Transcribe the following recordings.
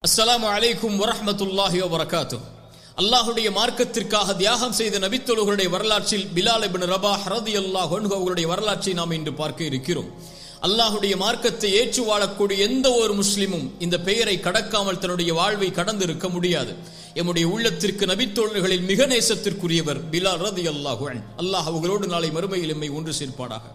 அஸ்ஸலாமு அலைக்கும் வரஹ்மத்துல்லாஹி வபரகாத்துஹ். அல்லாஹ்வுடைய மார்க்கத்திற்காக தியாகம் செய்த நபித்தோழர்களுடைய வரலாற்றில் பிலால் இப்னு ரபாஹ் ரலியல்லாஹு அன்ஹு அவர்களுடைய வரலாற்றை நாம் இன்று பார்க்க இருக்கிறோம். அல்லாஹ்வுடைய மார்க்கத்தை ஏற்று வாழக்கூடிய எந்த ஒரு முஸ்லிமும் இந்த பெயரை கடக்காமல் தன்னுடைய வாழ்வை கடந்திருக்க முடியாது. எம்முடைய உள்ளத்திற்கு நபித்தோழர்களில் மிக நேசத்திற்குரியவர் பிலால் ரலியல்லாஹு அன்ஹு. அல்லாஹ் அவர்களோடு நாளை மறுமையில் எம்மை ஒன்று சேர்ப்பானாக.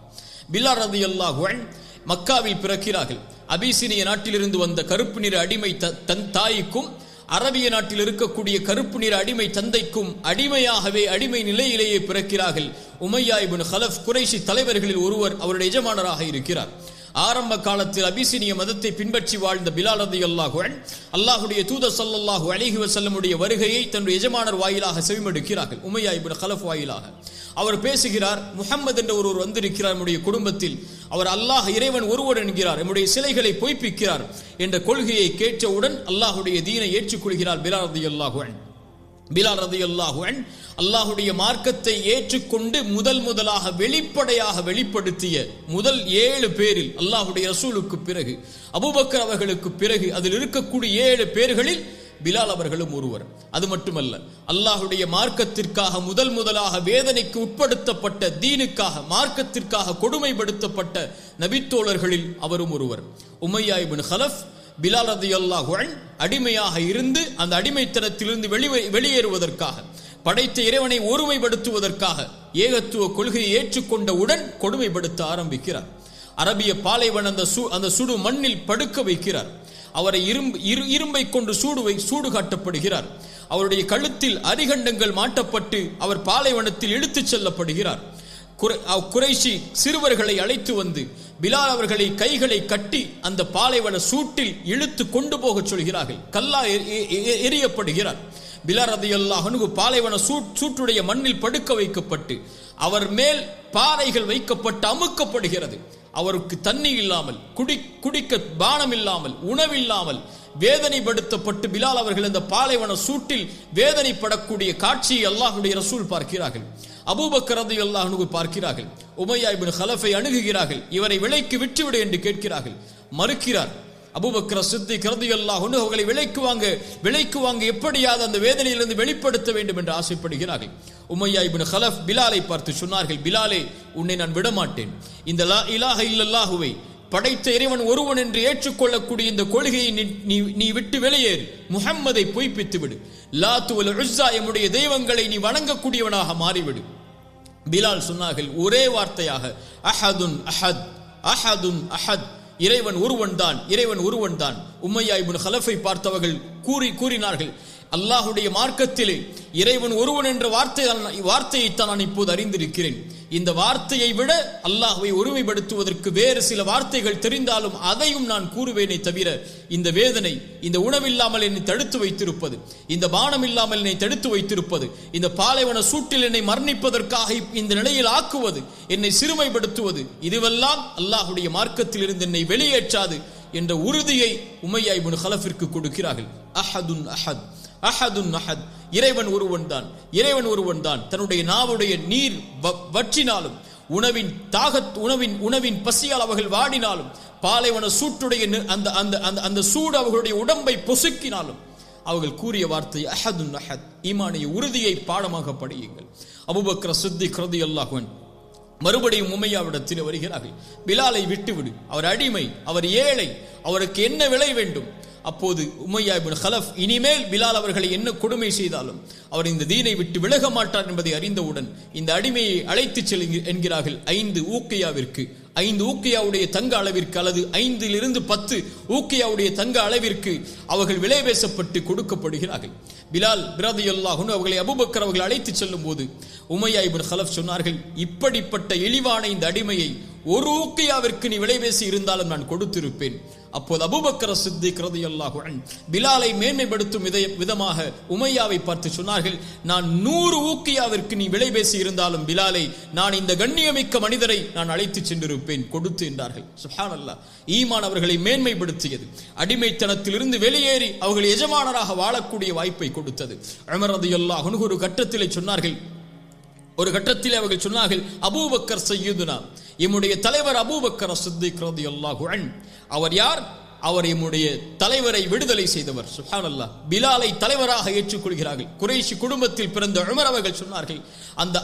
பிலால் ரலியல்லாஹு அன்ஹு மக்காவில் பிறக்கிறார்கள். அபிசீனிய நாட்டிலிருந்து வந்த கருப்பு நிற அடிமை தன் தாய்க்கும் அரபிய நாட்டில் இருக்கக்கூடிய கருப்பு நிற அடிமை தந்தைக்கும் அடிமையாகவே அடிமை நிலையிலேயே பிறக்கிறார்கள். உமையா இப்னு கலஃப் குறைஷி தலைவர்களில் ஒருவர் அவருடைய எஜமானராக இருக்கிறார். ஆரம்ப காலத்தில் அபிசீனிய மதத்தை பின்பற்றி வாழ்ந்த பிலால் ரலியல்லாஹு அன்ஹு அல்லாஹ்வுடைய தூதர் ஸல்லல்லாஹு அலைஹி வஸல்லமுடைய வருகையை தன்னுடைய எஜமானர் வாயிலாக செவிமடுக்கிறார்கள். உமையா இப்னு கலஃப் வாயிலாக அவர் பேசுகிறார். முஹம்மது என்ற ஒருவர் வந்திருக்கிறார் நம்முடைய குடும்பத்தில், அவர் அல்லாஹ் இறைவன் ஒருவர் என்கிறார், நம்முடைய சிலைகளை பொய்ப்பிக்கிறார் என்ற கொள்கையை கேட்டவுடன் அல்லாஹ்வுடைய தீனை ஏற்றுக்கொள்கிறார் பிலால் ரலியல்லாஹு அன்ஹு. பிலால் ரலியல்லாஹு அன்ஹு அல்லாஹ்வுடைய மார்க்கத்தை ஏற்றுக்கொண்டு முதலாக வெளிப்படையாக வெளிப்படுத்திய முதல் 7 பேரில் அல்லாஹ்வுடைய ரசூலுக்கு பிறகு அபூபக்கர் அவர்களுக்கு பிறகு அதில் இருக்கக்கூடிய 7 பேர்களில் பிலால் அவர்களும் ஒருவர். அது மட்டுமல்ல, அல்லாஹ்வுடைய மார்க்கத்திற்காக முதலாக வேதனைக்கு உட்படுத்தப்பட்ட தீனுக்காக மார்க்கத்திற்காக கொடுமைப்படுத்தப்பட்ட நபித்தோழர்களில் அவரும் ஒருவர். உமையா இப்னு கலஃப் பிலால் ரலியல்லாஹு அன்ஹு அடிமையாக இருந்து அந்த அடிமைத்தனத்திலிருந்து வெளியேறுவதற்காக படைத்த இறைவனை ஒருமைப்படுத்துவதற்காக ஏகத்துவ கொள்கையை ஏற்றுக்கொண்டவுடன் கொடுமைப்படுத்த ஆரம்பிக்கிறார். அரபிய பாலைவன அந்த சுடு மண்ணில் படுக்க வைக்கிறார். அவரை இரும்பை கொண்டு சூடு காட்டப்படுகிறார். அவருடைய கழுத்தில் அரிகண்டங்கள் மாட்டப்பட்டு அவர் பாலைவனத்தில் இழுத்துச் செல்லப்படுகிறார். குறைஷி சிறுவர்களை அழைத்து வந்து பிலால் அவர்களை கைகளை கட்டி அந்த பாலைவன சூட்டில் இழுத்து கொண்டு போக சொல்கிறார்கள். கல்லா எரியப்படுகிறார். பிலால் ரலியல்லாஹு அன்ஹு பாலைவன சூட்டுடைய மண்ணில் படுக்க வைக்கப்பட்டு அவர் மேல் பாறைகள் வைக்கப்பட்டு அமுக்கப்படுகிறது. அவருக்கு தண்ணி இல்லாமல் குடிக்க பானம் இல்லாமல் உணவில்லாமல் வேதனைப்படுத்தப்பட்டு பிலால் அவர்கள் இந்த பாலைவன சூட்டில் வேதனைப்படக்கூடிய காட்சியை அல்லாஹ்வுடைய ரசூல் பார்க்கிறார்கள். அபூபக்கர் ரலியல்லாஹு அன்ஹு பார்க்கிறார்கள். உமையா இப்னு கலஃபை அணுகுகிறார்கள். இவரை விலைக்கு விற்றுவிடு என்று கேட்கிறார்கள். மறுக்கிறார். அபூபக்கர் சித்திக் ரலியல்லாஹு அன்ஹு அவர்களை விலைக்கு வாங்க எப்படியாவது அந்த வேதனையிலிருந்து வெளிப்படுத்த வேண்டும் என்று ஆசைப்படுகிறார்கள். உமையா இப்னு கலஃப் பிலாலை பார்த்து சொன்னார்கள், பிலாலே, உன்னை நான் விடமாட்டேன். இந்த லா இலாஹ இல்லல்லாஹுவை படைத்த இறைவன் ஒருவன் என்று ஏற்றுக்கொள்ளக்கூடிய இந்த கொள்கையை நீ விட்டு வெளியேறு. முஹம்மதை பொய்ப்பித்து விடு. லாத்து வல் உஸ்ஸா எம்முடைய தெய்வங்களை நீ வணங்கக்கூடியவனாக மாறிவிடு. பிலால் சொன்னார்கள் ஒரே வார்த்தையாக, அஹதுன் அஹத், அஹதுன் அஹத், இறைவன் ஒருவன் தான், இறைவன் ஒருவன் தான். உமையா இப்னு கலஃபை பார்த்தவர்கள் கூறினார்கள், அல்லாஹ்வுடைய மார்க்கத்திலே இறைவன் ஒருவன் என்ற வார்த்தையைத்தான் நான் இப்போது அறிந்திருக்கிறேன். இந்த வார்த்தையை விட அல்லாஹ்வை ஒருமைப்படுத்துவதற்கு வேறு சில வார்த்தைகள் தெரிந்தாலும் அதையும் நான் கூறுவேனே தவிர இந்த வேதனை, இந்த உணவில்லாமல் என்னை தடுத்து வைத்திருப்பது, இந்த பானம் இல்லாமல் என்னை தடுத்து வைத்திருப்பது, இந்த பாலைவன சூட்டில் என்னை மரணிப்பதற்காக இந்த நிலையில் ஆக்குவது, என்னை சிறுமைப்படுத்துவது, இதுவெல்லாம் அல்லாஹ்வுடைய மார்க்கத்தில் இருந்து என்னை வெளியேற்றாது என்ற உறுதியை உமையா இப்னு கலஃபிற்கு கொடுக்கிறார்கள். அஹதுன் அஹத், அஹதுன் அஹத், இறைவன் ஒருவன் தான், இறைவன் ஒருவன் தான். தன்னுடைய நாவுடைய நீர் வற்றினாலும் உணவின் பசியால் அவர்கள் வாடினாலும் பாலைவன சூட்டுடைய அந்த சூடு அவர்களுடைய உடம்பை பொசுக்கினாலும் அவர்கள் கூறிய வார்த்தை அஹதுன் அஹத். ஈமானிய உறுதியை பாடமாக படியுங்கள். அபூபக்கர் சித்திக் ரலியல்லாஹு அன்ஹு மறுபடியும் உமையாவிடத்தில் வருகிறார்கள். பிலாலை விட்டுவிடு, அவர் அடிமை, அவர் ஏழை, அவருக்கு என்ன விலை வேண்டும்? அப்போது உமையா இப்னு கலஃப் இனிமேல் பிலால் அவர்களை என்ன கொடுமை செய்தாலும் அவர் இந்த தீனை விட்டு விலக மாட்டார் என்பதை அறிந்தவுடன் இந்த அடிமையை அழைத்து செல் என்கிறார்கள் 5 ஊக்கியாவிற்கு, 5 ஊக்கியாவுடைய தங்க அளவிற்கு அல்லது 5 to 10 ஊக்கியாவுடைய தங்க அளவிற்கு அவர்கள் விலை பேசப்பட்டு கொடுக்கப்படுகிறார்கள். பிலால் ரலியல்லாஹு அன்ஹு அவர்களை அபூபக்கர் அவர்கள் அழைத்து செல்லும் போது உமையா இப்னு கலஃப் சொன்னார்கள், இப்படிப்பட்ட இழிவான இந்த அடிமையை 1 ஊக்கியாவிற்கு நீ விலை பேசி இருந்தாலும் நான் கொடுத்திருப்பேன். அப்போது அபூபக்கர் சித்திக் ரலியல்லாஹு அன்ஹு பிலாலை மேன்மைப்படுத்தும் விதமாக உமையாவை பார்த்து சொன்னார்கள், நான் 100 ஊக்கியாவிற்கு நீ விலை பேசி இருந்தாலும் பிலாலை, நான் இந்த கண்ணியமிக்க மனிதரை நான் அழைத்து சென்றிருப்பேன், கொடுத்து என்றார்கள். சுப்ஹானல்லாஹ். ஈமான் அவர்களை மேன்மைப்படுத்தியது. அடிமைத்தனத்திலிருந்து வெளியேறி அவர்கள் எஜமானராக வாழக்கூடிய வாய்ப்பை கொடுத்தது. உமர் ரலியல்லாஹு அன்ஹு ஒரு கட்டத்தில் அவர்கள் சொன்னார்கள், அபூபக்கர் சய்யிதுனா, எம்முடைய தலைவர் அபூபக்கர் சித்திக் ரலியல்லாஹு அன்ஹு. அவர் யார்? அவர் எம்முடைய தலைவரை விடுதலை செய்தவர். சுப்ஹானல்லாஹ். பிலாலை தலைவராக ஏற்றுக்கொள்கிறார்கள். குறைஷி குடும்பத்தில் பிறந்த உமர் அவர்கள் சொன்னார்கள்,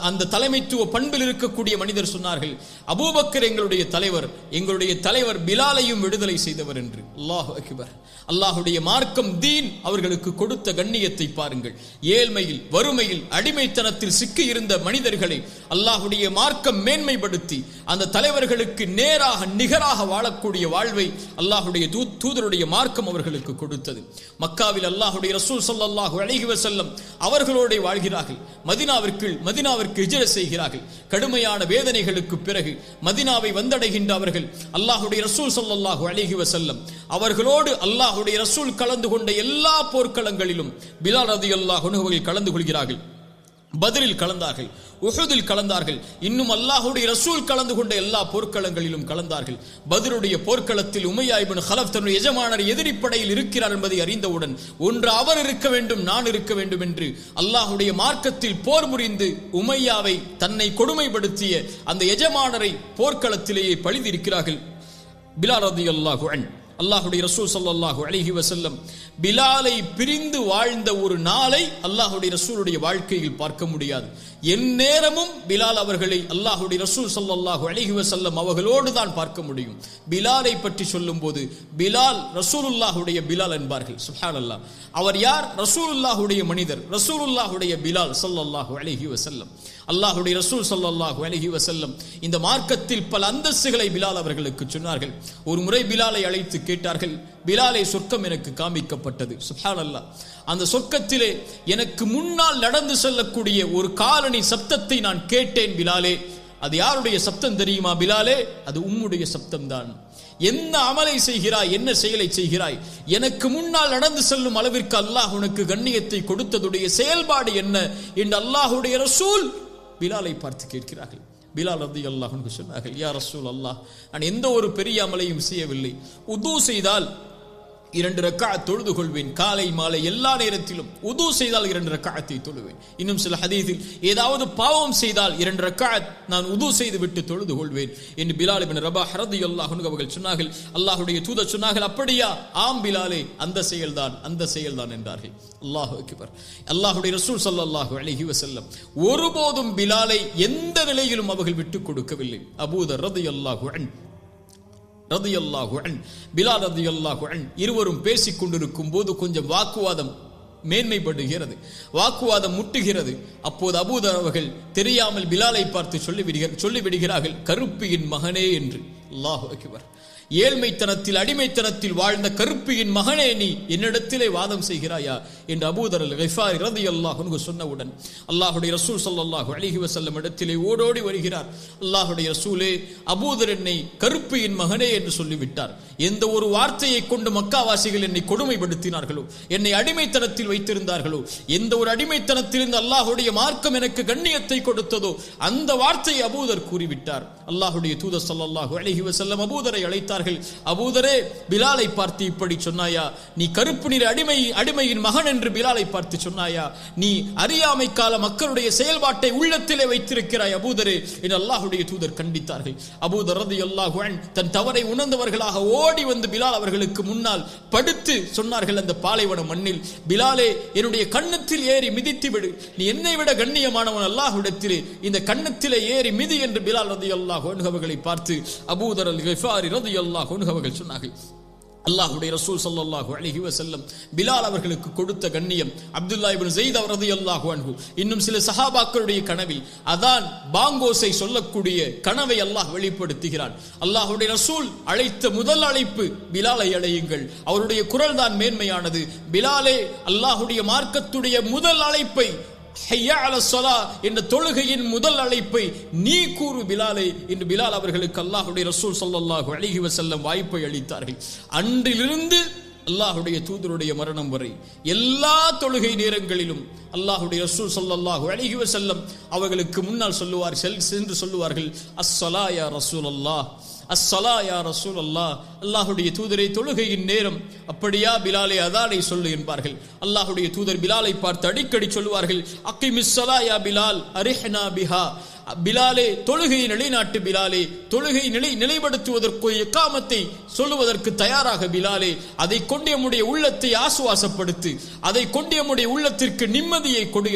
அந்த தலைமைத்துவ பண்பில் இருக்கக்கூடிய மனிதர் சொன்னார்கள், அபூபக்கர் எங்களுடைய தலைவர் பிலாலையும் விடுதலை செய்தவர் என்று. அல்லாஹு அக்பர். அல்லாஹுடைய மார்க்கம் தீன் அவர்களுக்கு கொடுத்த கண்ணியத்தை பாருங்கள். ஏழ்மையில், வறுமையில், அடிமைத்தனத்தில் சிக்கி இருந்த மனிதர்களை அல்லாஹுடைய மார்க்கம் மேன்மைப்படுத்தி அந்த தலைவர்களுக்கு நேராக நிகராக வாழக்கூடிய வாழ்வை அல்லாஹுடைய தூதருடைய மார்க்கம் அவர்களுக்கு கொடுத்தது. மக்காவில் அல்லாஹுடைய ரசூல் ஸல்லல்லாஹு அலைஹி வஸல்லம் அவர்களோடு வாழ்கிறார்கள். மதீனாவிற்கு ஹிஜ்ரத் செய்கிறார்கள். கடுமையான வேதனைகளுக்கு பிறகு மதீனாவை வந்தடைகின்ற அவர்கள் அல்லாஹுடைய ரசூல் ஸல்லல்லாஹு அலைஹி வஸல்லம் அவர்களோடு அல்லாஹுடைய ரசூல் கலந்து கொண்ட எல்லா போர்க்களங்களிலும் பிலால் ரலியல்லாஹு அன்ஹு அவர்கள் கலந்து கொள்கிறார்கள். பத்ரில் கலந்தார்கள், உஹுதில் கலந்தார்கள், இன்னும் அல்லாஹுடைய ரசூல் கலந்து கொண்ட எல்லா போர்க்களங்களிலும் கலந்தார்கள். பத்ருடைய போர்க்களத்தில் உமையா இப்னு கலஃப் தன்னுடைய எஜமானர் எதிரிப்படையில் இருக்கிறார் என்பதை அறிந்தவுடன் ஒன்று அவர் இருக்க வேண்டும், நான் இருக்க வேண்டும் என்று அல்லாஹுடைய மார்க்கத்தில் போர் புரிந்து உமையாவை தன்னை கொடுமைப்படுத்திய அந்த எஜமானரை போர்க்களத்திலேயே பழிதிருக்கிறார்கள். பிலால் ரலியல்லாஹு அன்ஹு. அல்லாஹுடைய ரசூல் ஸல்லல்லாஹு அலைஹி வஸல்லம் பிலாலை பிரிந்து வாழ்ந்த ஒரு நாளை அல்லாஹுடைய ரசூலுடைய வாழ்க்கையில் பார்க்க முடியாது. எந்நேரமும் பிலால் அவர்களை அல்லாஹுடைய ரசூல் ஸல்லல்லாஹு அலைஹி வஸல்லம் அவர்களோடு தான் பார்க்க முடியும். பிலாலை பற்றி சொல்லும் போது பிலால் ரசூலுல்லாஹுடைய பிலால் என்பார்கள். சுப்ஹானல்லாஹ். அவர் யார்? ரசூலுல்லாஹுடைய மனிதர், ரசூலுல்லாஹுடைய பிலால் ஸல்லல்லாஹு அலைஹி வஸல்லம். அல்லாஹுடைய ரசூல் ஸல்லல்லாஹு அலைஹி வஸல்லம் இந்த மார்க்கத்தில் பல அந்தஸ்துகளை பிலால் அவர்களுக்கு சொன்னார்கள். ஒரு முறை பிலாலை அழைத்து கேட்டார்கள், பிலாலை, சொர்க்கம் எனக்கு காமிக்கப்பட்டது. சுப்ஹானல்லாஹ். அந்த சொர்க்கத்திலே எனக்கு முன்னால் நடந்து செல்லக்கூடிய ஒரு காலணி சப்தத்தை நான் கேட்டேன் பிலாலே. அது யாருடைய சப்தம் தெரியுமா பிலாலே? அது உம்முடைய சப்தம்தான். என்ன அமலை செய்கிறாய், என்ன செயலை செய்கிறாய், எனக்கு முன்னால் நடந்து செல்லும் அளவிற்கு அல்லாஹ் உனக்கு கண்ணியத்தை கொடுத்ததுடைய செயல்பாடு என்ன என்று அல்லாஹுடைய ரசூல் பிலாலை பார்த்து கேட்கிறார்கள். பிலால் ரலியல்லாஹு அன்ஹு சொன்னார்கள், யா ரசூல் அல்லாஹ், நான் எந்த ஒரு பெரிய அமலையும் செய்யவில்லை. உது செய்தால் 2 ரக்அத் தொழுது கொள்வேன். காலை மாலை எல்லா நேரத்திலும் உது செய்தால் 2 ரக்அத்தை தொழுவேன். இன்னும் சில ஹதீஸில் ஏதாவது பாவம் செய்தால் 2 ரக்அத் நான் உது செய்து விட்டு தொழுது கொள்வேன் என்று பிலால் இப்னு ரபாஹ் ரலியல்லாஹு அன்ஹு அவர்கள் சொன்னார்கள். அல்லாஹ்வுடைய தூதர் சொன்னார்கள், அப்படியா? ஆம் பிலாலே, அந்த செயல்தான் என்றார்கள். அல்லாஹு அக்பர். அல்லாஹ்வுடைய ரசூல் ஸல்லல்லாஹு அலைஹி வஸல்லம் ஒருபோதும் பிலாலை எந்த நிலையிலும் அவர்கள் விட்டுக் கொடுக்கவில்லை. அபூதர் ரலியல்லாஹு அன்ஹு பிலால் ரலியல்லாஹு அன்ஹு இருவரும் பேசிக் கொண்டிருக்கும் போது கொஞ்சம் வாக்குவாதம் மேன்மைப்படுகிறது, வாக்குவாதம் முட்டுகிறது. அப்போது அபூதர் அவர்கள் தெரியாமல் பிலாலை பார்த்து சொல்லிவிடுகிறார்கள், கருப்பியின் மகனே என்று. அல்லாஹு அக்பர். ஏழ்மைத்தனத்தில், அடிமைத்தனத்தில் வாழ்ந்த கருப்பியின் மகனே, நீ என்னிடத்திலே வாதம் செய்கிறாயா என்று அபூதர் அல்-கிஃபாரி ரலியல்லாஹு அன்ஹு சொன்னவுடன் அல்லாஹுடைய ரசூல் ஸல்லல்லாஹு அலைஹி வஸல்லம் இடத்திலே ஓடோடி வருகிறார். அல்லாஹுடைய ரசூலே, அபூதர் என்னை கருப்பியின் மகனே என்று சொல்லிவிட்டார். எந்த ஒரு வார்த்தையை கொண்டு மக்காவாசிகள் என்னை கொடுமைப்படுத்தினார்களோ, என்னை அடிமைத்தனத்தில் வைத்திருந்தார்களோ, எந்த ஒரு அடிமைத்தனத்திலிருந்து அல்லாஹுடைய மார்க்கம் எனக்கு கண்ணியத்தை கொடுத்ததோ அந்த வார்த்தையை அபூதர் கூறிவிட்டார். அல்லாஹுடைய தூதர் ஸல்லல்லாஹு அலைஹி வஸல்லம் அபூதரை அழைத்தார்கள். அபூதரே, பிலாலை பார்த்து இப்படி சொன்னாயா? நீ கருப்பு நிற அடிமையின் மகன் என்று பிலாலை பார்த்து சொன்னாயா? நீ அறியாமை கால மக்களுடைய செயல்பாட்டை உள்ளத்திலே வைத்திருக்கிறாய் அபூதரே என்று அல்லாஹுடைய தூதர் கண்டித்தார்கள். அபூதர் ரலியல்லாஹு அன்ஹு தன் தவறை உணர்ந்தவர்களாக ஓடி வந்து பிலால் அவர்களுக்கு முன்னால் படுத்து சொன்னார்கள், அந்த பாலைவன மண்ணில், பிலாலே, என்னுடைய கன்னத்தில் ஏறி மிதித்து விடு. நீ என்னை விட கண்ணியமானவன் அல்லாஹ்விடத்திலே, இந்த கன்னத்திலே ஏறி மிதி என்று பிலால் ரலியல்லாஹு அன்ஹு அவர்களை பார்த்து அபூதர் அல்-கிஃபாரி ரலியல்லாஹு அன்ஹு அவர்கள் சொன்னார்கள். அல்லாஹ்வுடைய ரசூல் ஸல்லல்லாஹு அலைஹி வஸல்லம் பிலால் அவர்களுக்கு கொடுத்த கண்ணியம், அப்துல்லாஹ் இப்னு ஸைத் ரலியல்லாஹு அன்ஹு இன்னும் சில சஹாபாக்களுடைய கனவில் அதான் பாங்கோசை சொல்லக்கூடிய கனவை அல்லாஹ் வெளிப்படுத்துகிறான். அல்லாஹ்வுடைய ரசூல் அழைத்த முதல் அழைப்பு, பிலாலை அழையுங்கள், அவருடைய குரல் தான் மேன்மையானது. பிலாலே, அல்லாஹ்வுடைய மார்க்கத்துடைய முதல் அழைப்பை, ஹய்யா அலஸ் ஸலா என்ற தொழுகையின் முதல் அழைப்பை நீ கூறு பிலாலே என்று பிலால் அவர்களுக்கு அல்லாஹ்வுடைய ரசூல் ஸல்லல்லாஹு அலைஹி வஸல்லம் வாய்ப்பை அளித்தார்கள். அன்றிலிருந்து அல்லாஹ்வுடைய தூதருடைய மரணம் வரை எல்லா தொழுகை நேரங்களிலும் அல்லாஹ்வுடைய ரசூல் ஸல்லல்லாஹு அலைஹி வஸல்லம் அவர்களுக்கு முன்னால் சென்று சொல்லுவார்கள், அஸ்ஸலா யா ரசூலல்லாஹ், அஸ்ஸலா யா ரசூலல்லாஹ், அல்லாஹ்வுடைய தூதரை தொழுகையின் நேரம். அப்படியா பிலாலே, அதானை சொல்லு என்பார்கள். அல்லாஹ்வுடைய தூதர் பிலாலை பார்த்து அடிக்கடி சொல்லுவார்கள், அக்கிமிஸ் ஸலா யா பிலால் அரிஹ்னா பிஹா. பிலாலே, தொழுகையை நிலைநாட்டு பிலாலே, தொழுகை நிலைப்படுத்துவதற்கு இக்காமத்தை சொல்லுவதற்கு தயாராக பிலாலே, அதை கொண்டு நம்முடைய உள்ளத்தை ஆசுவாசப்படுத்து, அதை கொண்டு நம்முடைய உள்ளத்திற்கு நிம்மதியை கொடு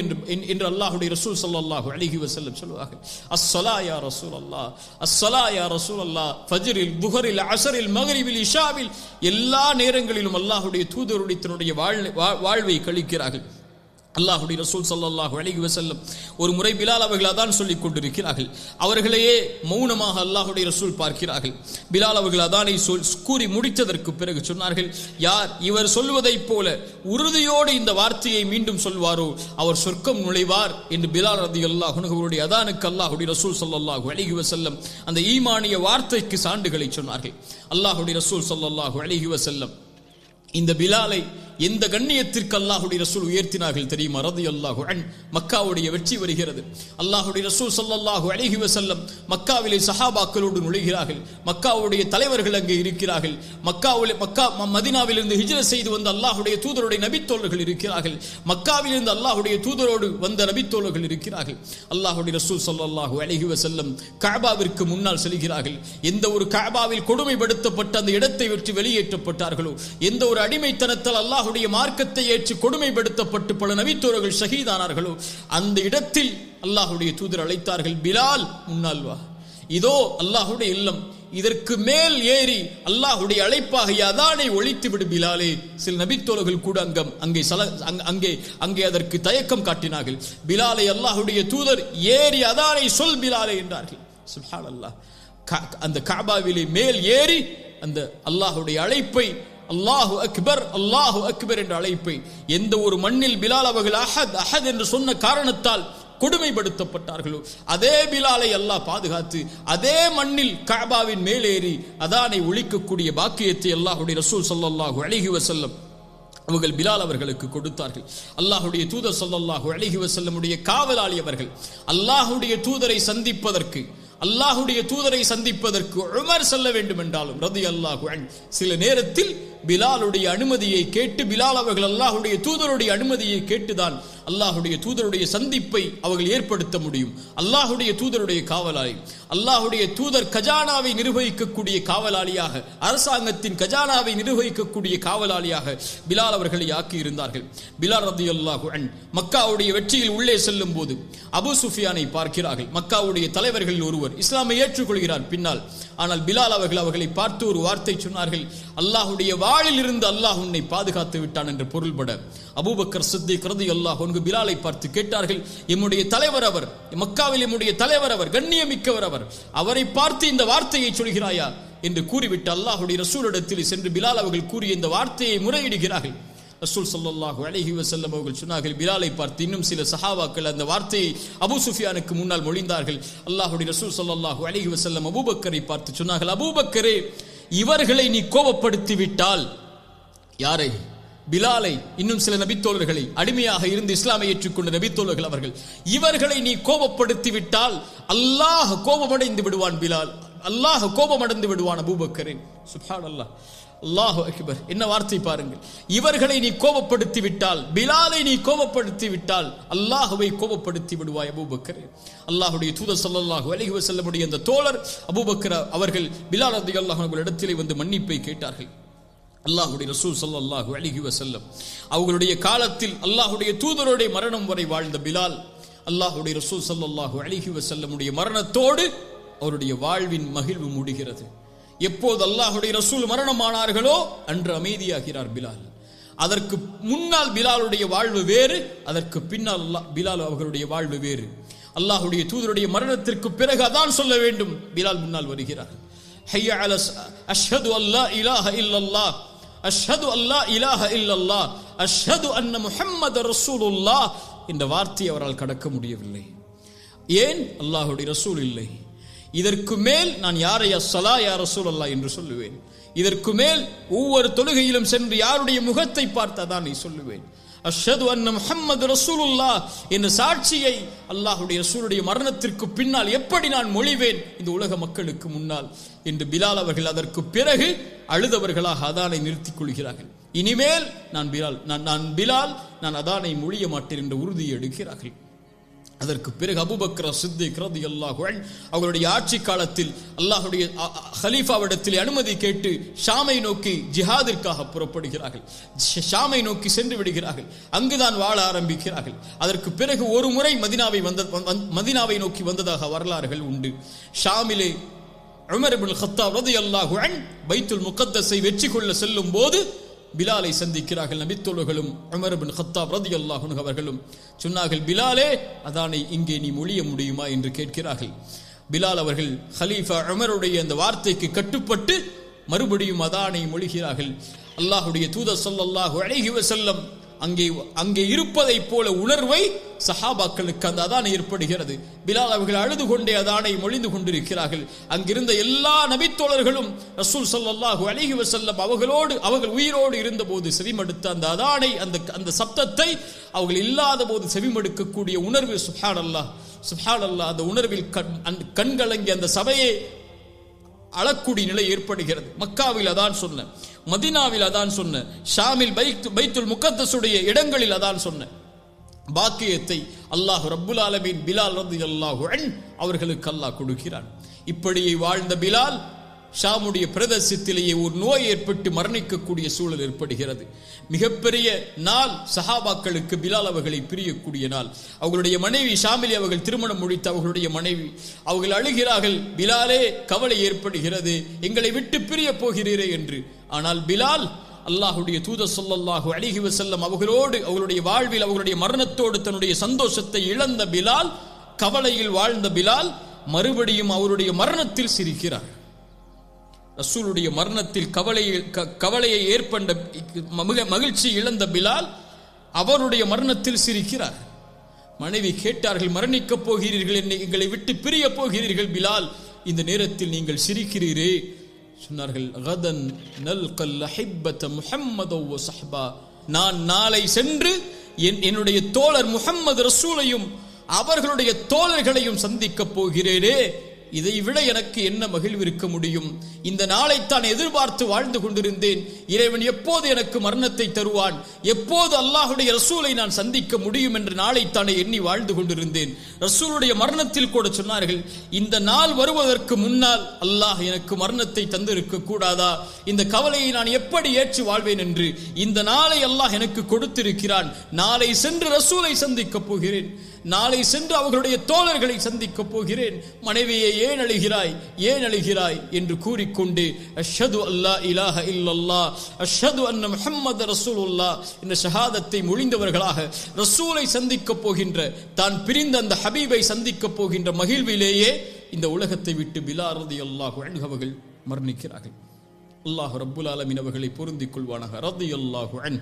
என்று அல்லாஹ்வுடைய ரசூல் ஸல்லல்லாஹு அலைஹி வஸல்லம் சொல்லுவார்கள். அஸ்ஸலா யா ரசூலல்லாஹ், அஸ்ஸலா யா ரசூலல்லாஹ், ஃபஜ்ரில், துஹரில், அஸரில், மக்ரிபில், இஷாவில் எல்லா நேரங்களிலும் அல்லாஹ்வுடைய தூதருடைய தன்னுடைய வாழ்வை கழிக்கிறார்கள். அல்லாஹ்வுடைய ரசூல் ஸல்லல்லாஹு அலைஹி வஸல்லம் ஒரு முறை பிலால் அவர்கள் அதான் சொல்லிக் கொண்டிருக்கிறார்கள். அவர்களையே மௌனமாக அல்லாஹ்வுடைய ரசூல் பார்க்கிறார்கள். பிலால் அவர்கள் அதானை கூறி முடித்ததற்கு பிறகு சொன்னார்கள், யார் இவர் சொல்வதைப் போல உறுதியோடு இந்த வார்த்தையை மீண்டும் சொல்வாரோ அவர் சொர்க்கம் நுழைவார் என்று பிலால் ரலியல்லாஹு அன்ஹு அவருடைய அதானுக்கு அல்லாஹ்வுடைய ரசூல் ஸல்லல்லாஹு அலைஹி வஸல்லம் அந்த ஈமானிய வார்த்தைக்கு சான்றுகளை சொன்னார்கள். அல்லாஹ்வுடைய ரசூல் ஸல்லல்லாஹு அலைஹி வஸல்லம் இந்த பிலாலை எந்த கண்ணியத்திற்கு அல்லாஹ்வுடைய ரசூல் உயர்த்தினார்கள் தெரியுமா? ரலியல்லாஹு அன்ஹு. மக்காவுடைய வெற்றி வருகிறது. அல்லாஹ்வுடைய ரசூல் ஸல்லல்லாஹு அலைஹி வஸல்லம் மக்காவிலே சஹாபாக்களோடு நுழைகிறார்கள். மக்காவுடைய தலைவர்கள் அங்கே இருக்கிறார்கள். மதீனாவிலிருந்து ஹிஜ்ரத் செய்து வந்த அல்லாஹ்வுடைய தூதருடைய நபித்தோழர்கள் இருக்கிறார்கள். மக்காவிலிருந்து அல்லாஹ்வுடைய தூதரோடு வந்த நபித்தோழர்கள் இருக்கிறார்கள். அல்லாஹ்வுடைய ரசூல் ஸல்லல்லாஹு அலைஹி வஸல்லம் கஅபாவிற்கு முன்னால் செல்கிறார்கள். எந்த ஒரு கஅபாவில் கொடுமைப்படுத்தப்பட்ட அந்த இடத்தை விட்டு வெளியேற்றப்பட்டார்களோ, எந்த ஒரு அடிமைத்தனத்தால் அல்லாஹ்வுடைய மார்க்கத்தை ஏற்று கொடுமைப்படுத்தப்பட்டு பல நபித்தோழர்கள் ஷஹீதானார்களோ, அந்த இடத்தில் அல்லாஹ்வுடைய தூதர் அழைத்தார்கள், பிலால் முன்னால் வா, இதோ அல்லாஹ்வுடைய இல்லம், இதற்கு மேல் ஏறி அல்லாஹ்வுடைய அழைப்பாக அதானை ஒழித்து விடு பிலாலே. சில நபித்தோழர்கள் கூட அங்கே அதற்கு தயக்கம் காட்டினார்கள். பிலாலை அல்லாஹ்வுடைய தூதர் ஏறி அதானை சொல் பிலாலே என்றார்கள். சுப்ஹானல்லாஹ். அந்த கஅபாவிலே மேல் ஏறி அந்த அல்லாஹ்வுடைய அழைப்பை, அல்லாஹு அக்பர், அல்லாஹு அக்பர் என்ற அழைப்பை, எந்த ஒரு மண்ணில் பிலால் அவர்கள் அஹத் அஹத் என்று சொன்ன காரணத்தால் கொடுமைப்படுத்தப்பட்டார்களோ அதே பிலாலை அல்லாஹ் பாதுகாத்து அதே மண்ணில் கஅபாவின் மேலேறி அதானை ஒழிக்கக்கூடிய பாக்கியத்தை அல்லாஹ்வுடைய ரசூல் ஸல்லல்லாஹு அலைஹி வஸல்லம் அவர்கள் பிலால் அவர்களுக்கு கொடுத்தார்கள். அல்லாஹ்வுடைய தூதர் ஸல்லல்லாஹு அலைஹி வஸல்லமுடைய காவலாளி அவர்கள். அல்லாஹ்வுடைய தூதரை சந்திப்பதற்கு உமர் செல்ல வேண்டும் என்றாலும் ரலியல்லாஹு அன்ஹு சில நேரத்தில் பிலாலுடைய அனுமதியை கேட்டு, பிலால் அவர்கள் அல்லாஹ்வுடைய தூதருடைய அனுமதியை கேட்டுதான் அல்லாஹ்வுடைய தூதருடைய சந்திப்பை அவர்கள் ஏற்படுத்த முடியும். அல்லாஹ்வுடைய தூதருடைய காவலாளி, அல்லாஹ்வுடைய தூதர் கஜானாவை நிர்வகிக்கக்கூடிய காவலாளியாக, அரசாங்கத்தின் கஜானாவை நிர்வகிக்கக்கூடிய காவலாளியாக பிலால் அவர்களை ஆக்கி இருந்தார்கள். பிலால் ரலியல்லாஹு அன்ஹு மக்காவுடைய வெற்றியில் உள்ளே செல்லும் போது அபூ சுஃபியானை பார்க்கிறார்கள். மக்காவுடைய தலைவர்களில் ஒருவர் இஸ்லாமை ஏற்றுக்கொள்கிறார் பின்னால். ஆனால் பிலால் அவர்களை பார்த்து ஒரு வார்த்தை சொன்னார்கள், அல்லாஹ்வுடைய வாளில் இருந்து அல்லாஹ் உன்னை பாதுகாத்து விட்டான் என்று பொருள்பட அபூபக்கர் சித்திக் ரலியல்லாஹு அன்ஹு பிலாலை பார்த்து கேட்டார்கள், எம்முடைய தலைவர் அவர், மக்காவில் எம்முடைய தலைவர் அவர், கண்ணியமிக்கவர் அவர், அவரை பார்த்து இந்த வார்த்தையை சொல்கிறாயா என்று கூறிவிட்டு அல்லாஹ்வுடைய ரசூலிடத்தில் சென்று பிலால் அவர்கள் கூறிய இந்த வார்த்தையை முறையிடுகிறார்கள். ரசூல் ஸல்லல்லாஹு அலைஹி வஸல்லம் அவர்கள் சொன்னார்கள், பிலாலை பார்த்து இன்னும் சில சஹாபாக்கள் அந்த வார்த்தையை அபூ சுஃபியானுக்கு முன்னால் மொழிந்தார்கள். அல்லாஹ்வுடைய ரசூல் ஸல்லல்லாஹு அலைஹி வஸல்லம் அபூபக்கரை பார்த்து சொன்னார்கள், அபூபக்கரே, இவர்களை நீ கோபப்படுத்தி விட்டால், யாரை? பிலாலை, இன்னும் சில நபித்தோழர்களை, அடிமையாக இருந்து இஸ்லாமை ஏற்றுக்கொண்ட நபித்தோழர்கள் அவர்கள், இவர்களை நீ கோபப்படுத்தி விட்டால் அல்லாஹ் கோபமடைந்து விடுவான் பிலால், அல்லாஹ் கோபமடைந்து விடுவான் அபூபக்கரே. சுப்ஹானல்லாஹ், அல்லாஹு அக்பர். என்ன வார்த்தை பாருங்கள். இவர்களை நீ கோபப்படுத்தி விட்டால், பிலாலை நீ கோபப்படுத்தி விட்டால் அல்லாஹ்வை கோபப்படுத்தி விடுவாய் அபூபக்கரே. அல்லாஹ்வுடைய தூதர் ஸல்லல்லாஹு அலைஹி வஸல்லமுடைய அந்த தோழர் அபூபக்கர் அவர்கள் பிலால் ரலியல்லாஹு அன்ஹு இடத்திலே வந்து மன்னிப்பை கேட்டார்கள். அல்லாஹ்வுடைய ரசூல் ஸல்லல்லாஹு அலைஹி வஸல்லம் அவர்களுடைய காலத்தில் அல்லாஹ்வுடைய தூதருடைய மரணம் வரை வாழ்ந்த பிலால், அல்லாஹ்வுடைய ரசூல் ஸல்லல்லாஹு அலைஹி வஸல்லமுடைய மரணத்தோடு அவருடைய வாழ்வின் மகிழ்வு முடிகிறது. எப்போது அல்லாஹ்வுடைய ரசூல் மரணமானார்களோ அன்று அமைதியாகிறார் பிலால். அதற்கு முன்னால் பிலாலுடைய வாழ்வு வேறு, அதற்கு பின்னால் பிலால் அவர்களுடைய வாழ்வு வேறு. அல்லாஹ்வுடைய தூதருடைய மரணத்திற்கு பிறகு அதான் சொல்ல வேண்டும். பிலால் முன்னால் வருகிறார். ஹய்ய அலா அஷ்ஹது அல்லா இலாஹ இல்லல்லாஹ், அஷ்ஹது அல்லா இலாஹ இல்லல்லாஹ், அஷ்ஹது அன்ன முஹம்மது ரசூலுல்லாஹ் என்ற வார்த்தையை அவரால் கடக்க முடியவில்லை. ஏன்? அல்லாஹ்வுடைய ரசூல் இல்லை. இதற்கு மேல் நான் யாரை அஸ்ஸலா யா ரசூலல்லாஹ் என்று சொல்லுவேன்? இதற்கு மேல் ஒவ்வொரு தொழுகையிலும் சென்று யாருடைய முகத்தை பார்த்து அதானை சொல்லுவேன். அஷ்ஹது அன்ன முஹம்மது ரசூலுல்லாஹ் என்ற சாட்சியை அல்லாஹ்வுடைய ரசூலுடைய மரணத்திற்கு பின்னால் எப்படி நான் மொழிவேன் இந்த உலக மக்களுக்கு முன்னால் என்று பிலால் அவர்கள் அதற்கு பிறகு அழுதவர்களாக அதானை நிறுத்திக் கொள்கிறார்கள். இனிமேல் நான் பிலால் அதானை மொழிய மாட்டேன் என்ற உறுதியை எடுக்கிறார்கள். அதற்கு பிறகு அபூபக்கர் சித்திக் ரலியல்லாஹு அன்ஹு அவருடைய ஆட்சி காலத்தில் அல்லாஹ்வுடைய கலீஃபாவிடத்தில் அனுமதி கேட்டு ஷாமை நோக்கி ஜிஹாதிற்காக புறப்படுகிறார்கள். ஷாமை நோக்கி சென்று விடுகிறார்கள். அங்குதான் வாழ ஆரம்பிக்கிறார்கள். அதற்கு பிறகு ஒரு முறை மதீனாவை நோக்கி வந்ததாக வரலாறுகள் உண்டு. ஷாமிலே உமர் இப்னு கத்தாப் ரலியல்லாஹு அன்ஹு பைத்துல் முகத்தஸை வெற்றி கொள்ள செல்லும் போது பிலாலை சந்திக்கிறார்கள். நபித்தோழர்களும் உமர் இப்னு கத்தாப் ரலியல்லாஹு அன்ஹு அவர்களும் சொன்னார்கள், பிலாலே அதானை இங்கே நீ மொழிய முடியுமா என்று கேட்கிறார்கள். பிலால் அவர்கள் ஹலீஃபா உமருடைய அந்த வார்த்தைக்கு கட்டுப்பட்டு மறுபடியும் அதானை மொழிகிறார்கள். அல்லாஹ்வுடைய தூதர் ஸல்லல்லாஹு அலைஹி வஸல்லம் அங்கே இருப்பதை போல உணர்வை சஹாபாக்களுக்கு அந்த அதானை ஏற்படுகிறது. பிலால் அவர்கள் அழுது கொண்டே அதானை மொழிந்து கொண்டிருக்கிறார்கள். அங்கிருந்த எல்லா நபித்தோழர்களும் ரசூல் ஸல்லல்லாஹு அலைஹி வஸல்லம் அவர்கள் உயிரோடு இருந்த போது செவிமடுத்த அந்த அதானை அந்த சப்தத்தை அவர்கள் இல்லாத போது செவிமடுக்கக்கூடிய உணர்வு சுப்ஹானல்லாஹ் சுப்ஹானல்லாஹ் அந்த உணர்வில் கண்கலங்கி அந்த சபையை அழக்கூடிய நிலை ஏற்படுகிறது. மக்காவில் அதான் சொன்ன, மதீனாவில் அதான் சொன்ன, ஷாமில் பைத்துல் முகத்தஸுடைய இடங்களில் அதான் சொன்ன பாக்கியத்தை அல்லாஹ் ரப்புல் ஆலமீன் பிலால் ரலியல்லாஹு அன்ஹு அவர்களுக்கு அல்லாஹ் கொடுக்கிறான். இப்படியே வாழ்ந்த பிலால் ஷாமுடைய பிரதேசத்திலேயே ஒரு நோய் ஏற்பட்டு மரணிக்கக்கூடிய சூழல் ஏற்படுகிறது. மிகப்பெரிய நாள் சஹாபாக்களுக்கு பிலால் அவர்களை பிரியக்கூடிய நாள். அவர்களுடைய மனைவி ஷாமிலி அவர்கள் திருமணம் முடித்த அவர்களுடைய மனைவி அவர்கள் அழுகிறார்கள், பிலாலே கவலை ஏற்படுகிறது, எங்களை விட்டு பிரிய போகிறீரே என்று. ஆனால் பிலால் அல்லாஹ்வுடைய தூதர் ஸல்லல்லாஹு அலைஹி வஸல்லம் அவர்களுடைய வாழ்வில் அவர்களுடைய மரணத்தோடு தன்னுடைய சந்தோஷத்தை இழந்த பிலால், கவலையில் வாழ்ந்த பிலால் மறுபடியும் அவருடைய மரணத்தில் சிரிக்கிறார். ரசூலுடைய மரணத்தில் கவலையை ஏற்பட்ட மகிழ்ச்சி இழந்த பிலால் அவருடைய மரணத்தில் சிரிக்கிறார். மனைவி கேட்டார்கள், மரணிக்கப் போகிறீர்கள், எங்களை விட்டு பிரிய போகிறீர்கள் பிலால், இந்த நேரத்தில் நீங்கள் சிரிக்கிறீரே? சொன்னார்கள், கதன் நல்கல் அஹிப்பத முஹம்மது வ ஸஹ்பா, நான் நாளை சென்று என்னுடைய தோழர் முஹம்மது ரசூலையும் அவர்களுடைய தோழர்களையும் சந்திக்கப் போகிறேனே, இதை விட எனக்கு என்ன மகிழ்வு இருக்க முடியும்? இந்த நாளைத்தான் எதிர்பார்த்து வாழ்ந்து கொண்டிருந்தேன். இறைவன் எப்போது எனக்கு மரணத்தை தருவான், எப்போது அல்லாஹ்வுடைய ரசூலை நான் சந்திக்க முடியும் என்ற நாளைத்தானே எண்ணி வாழ்ந்து கொண்டிருந்தேன். ரசூலுடைய மரணத்தில் கூட சொன்னார்கள், இந்த நாள் வருவதற்கு முன்னால் அல்லாஹ் எனக்கு மரணத்தை தந்திருக்க கூடாதா? இந்த கவலையை நான் எப்படி ஏற்று வாழ்வேன் என்று இந்த நாளை அல்லாஹ் எனக்கு கொடுத்திருக்கிறான். நாளை சென்று ரசூலை சந்திக்கப் போகிறேன், நாளை சென்று அவர்களுடைய தோழர்களை சந்திக்கப் போகிறேன். மனைவியை ஏன் அழுகிறாய் என்று கூறிக்கொண்டு அஷ்ஹது அல்லா இலாஹ இல்லல்லாஹ் அஷ்ஹது அன்ன முஹம்மது ரசூலுல்லாஹ் என்ற ஷஹாதத்தை மொழிந்தவர்களாக ரசூலை சந்திக்கப் போகின்ற, தான் பிரிந்த அந்த ஹபீபை சந்திக்கப் போகின்ற மகிழ்விலேயே இந்த உலகத்தை விட்டு பிலால் ரலியல்லாஹு அன்ஹு அவர்கள் மரணிக்கிறார்கள். அல்லாஹ் ரப்புல் ஆலமீன் அவர்களை பொருந்திக் கொள்வானாக. ரலியல்லாஹு அன்ஹு.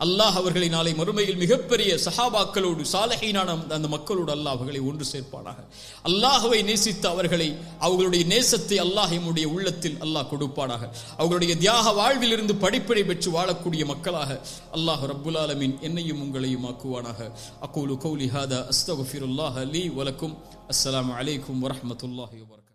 அல்லாஹ் அவர்களை நாளை மறுமையில் மிகப்பெரிய சஹாபாக்களோடு சாலிஹீனான அந்த மக்களோடு அல்லாஹ் அவர்களை ஒன்று சேர்ப்பானாக. அல்லாஹ்வை நேசித்த அவர்களை, அவர்களுடைய நேசத்தை அல்லாஹ் நம்முடைய உள்ளத்தில் அல்லாஹ் கொடுப்பானாக. அவர்களுடைய தியாக வாழ்வில் இருந்து படிப்பினை பெற்று வாழக்கூடிய மக்களாக அல்லாஹ் ரப்புல் ஆலமீன் என்னையும் உங்களையும் ஆக்குவானாக. அகூலு கௌலி ஹாதா அஸ்தக்ஃபிருல்லாஹ லீ வலக்கும். அஸ்ஸலாமு அலைக்கும் வரஹ்மத்துல்லாஹி வபரகாத்துஹு.